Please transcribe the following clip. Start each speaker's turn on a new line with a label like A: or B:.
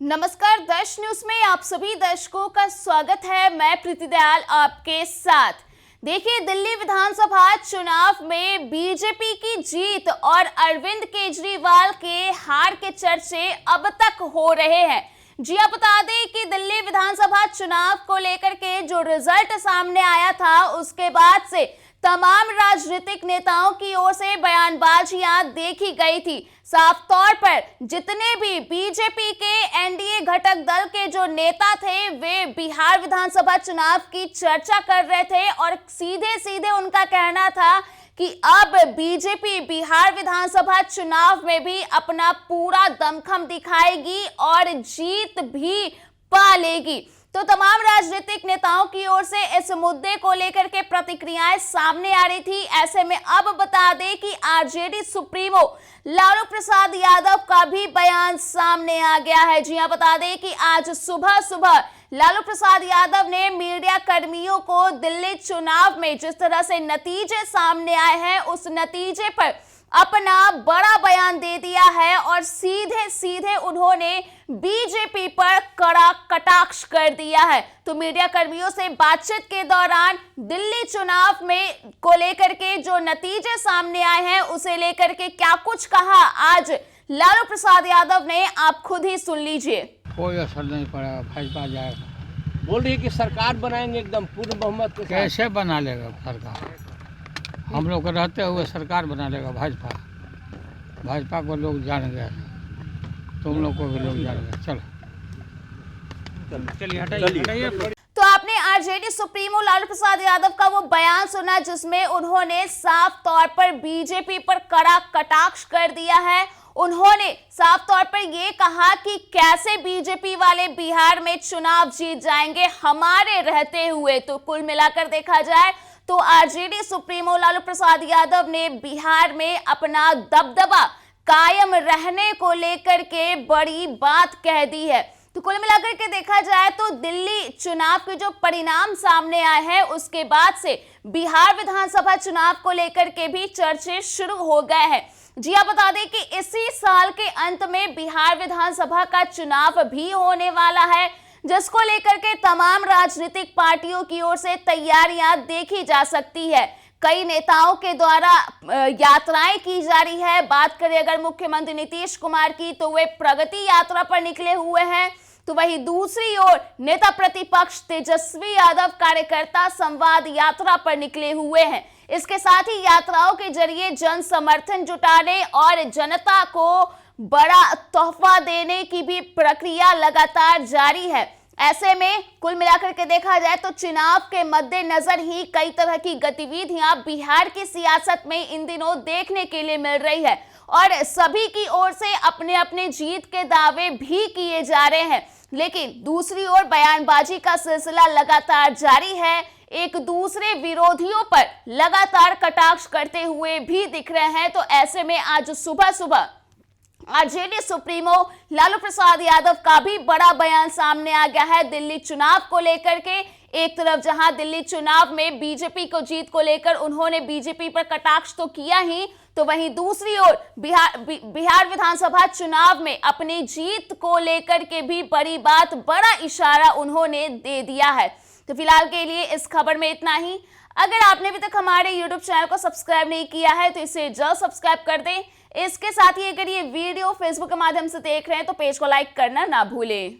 A: नमस्कार, दर्श न्यूज में आप सभी दर्शकों का स्वागत है। मैं प्रीति दयाल आपके साथ। देखिए, दिल्ली विधानसभा चुनाव में बीजेपी की जीत और अरविंद केजरीवाल के हार के चर्चे अब तक हो रहे हैं। जी आप बता दें कि दिल्ली विधानसभा चुनाव को लेकर के जो रिजल्ट सामने आया था, उसके बाद से तमाम राजनीतिक नेताओं की ओर से बयानबाजियां देखी गई थी। साफ तौर पर जितने भी बीजेपी के एनडीए घटक दल के जो नेता थे, वे बिहार विधानसभा चुनाव की चर्चा कर रहे थे और सीधे सीधे उनका कहना था कि अब बीजेपी बिहार विधानसभा चुनाव में भी अपना पूरा दमखम दिखाएगी और जीत भी पा लेगी। तो तमाम राजनीतिक नेताओं की ओर से इस मुद्दे को लेकर के प्रतिक्रियाएं सामने आ रही थी। ऐसे में अब बता दें कि आरजेडी सुप्रीमो लालू प्रसाद यादव का भी बयान सामने आ गया है। जी हां, बता दें कि आज सुबह सुबह लालू प्रसाद यादव ने मीडिया कर्मियों को दिल्ली चुनाव में जिस तरह से नतीजे सामने आए हैं, उस नतीजे पर अपना बड़ा बयान दे दिया है और सीधे सीधे उन्होंने बीजेपी पर कड़ा कटाक्ष कर दिया है। तो मीडिया कर्मियों से बातचीत के दौरान दिल्ली चुनाव में को लेकर के जो नतीजे सामने आए हैं, उसे लेकर के क्या कुछ कहा आज लालू प्रसाद यादव ने, आप खुद ही सुन लीजिए।
B: कोई असर नहीं पड़ा, भाजपा जाएगा।
C: बोल रही है कि सरकार बनाएंगे एकदम पूर्ण बहुमत के साथ।
B: कैसे बना लेगा सरकार? हम लोग रहते हुए सरकार बना लेगा भाजपा? भाजपा को लोग जान गए, तुम लोग को भी लोग जान गए। चलिए हटाइए।
A: तो आपने आरजेडी सुप्रीमो लालू प्रसाद यादव का वो बयान सुना जिसमें उन्होंने साफ तौर पर बीजेपी पर कड़ा कटाक्ष कर दिया है। उन्होंने साफ तौर पर ये कहा कि कैसे बीजेपी वाले बिहार में चुनाव जीत जाएंगे हमारे रहते हुए। तो कुल मिलाकर देखा जाए तो आरजेडी सुप्रीमो लालू प्रसाद यादव ने बिहार में अपना दबदबा कायम रहने को लेकर के बड़ी बात कह दी है। तो कुल मिलाकर के देखा जाए तो दिल्ली चुनाव के जो परिणाम सामने आए हैं, उसके बाद से बिहार विधानसभा चुनाव को लेकर के भी चर्चे शुरू हो गए हैं। जी आप बता दें कि इसी साल के अंत में बिहार विधानसभा का चुनाव भी होने वाला है, जिसको लेकर के तमाम राजनीतिक पार्टियों की ओर से तैयारियां देखी जा सकती है। कई नेताओं के द्वारा यात्राएं की जा रही है। बात करें अगर मुख्यमंत्री नीतीश कुमार की, तो वे प्रगति यात्रा पर निकले हुए हैं। तो वहीं दूसरी ओर नेता प्रतिपक्ष तेजस्वी यादव कार्यकर्ता संवाद यात्रा पर निकले हुए हैं। इसके साथ ही यात्राओं के जरिए जन समर्थन जुटाने और जनता को बड़ा तोहफा देने की भी प्रक्रिया लगातार जारी है। ऐसे में कुल मिलाकर के देखा जाए तो चुनाव के मद्देनजर ही कई तरह की गतिविधियां बिहार की सियासत में इन दिनों देखने के लिए मिल रही है और सभी की ओर से अपने अपने जीत के दावे भी किए जा रहे हैं। लेकिन दूसरी ओर बयानबाजी का सिलसिला लगातार जारी है। एक दूसरे विरोधियों पर लगातार कटाक्ष करते हुए भी दिख रहे हैं। तो ऐसे में आज सुबह सुबह आरजेडी सुप्रीमो लालू प्रसाद यादव का भी बड़ा बयान सामने आ गया है दिल्ली चुनाव को लेकर के। एक तरफ जहां दिल्ली चुनाव में बीजेपी को जीत को लेकर उन्होंने बीजेपी पर कटाक्ष तो किया ही, तो वहीं दूसरी ओर बिहार विधानसभा चुनाव में अपनी जीत को लेकर के भी बड़ी बात, बड़ा इशारा उन्होंने दे दिया है। तो फिलहाल के लिए इस खबर में इतना ही। अगर आपने अभी तक हमारे YouTube चैनल को सब्सक्राइब नहीं किया है तो इसे जल्द सब्सक्राइब कर दें। इसके साथ ही अगर ये वीडियो फेसबुक के माध्यम से देख रहे हैं तो पेज को लाइक करना ना भूलें।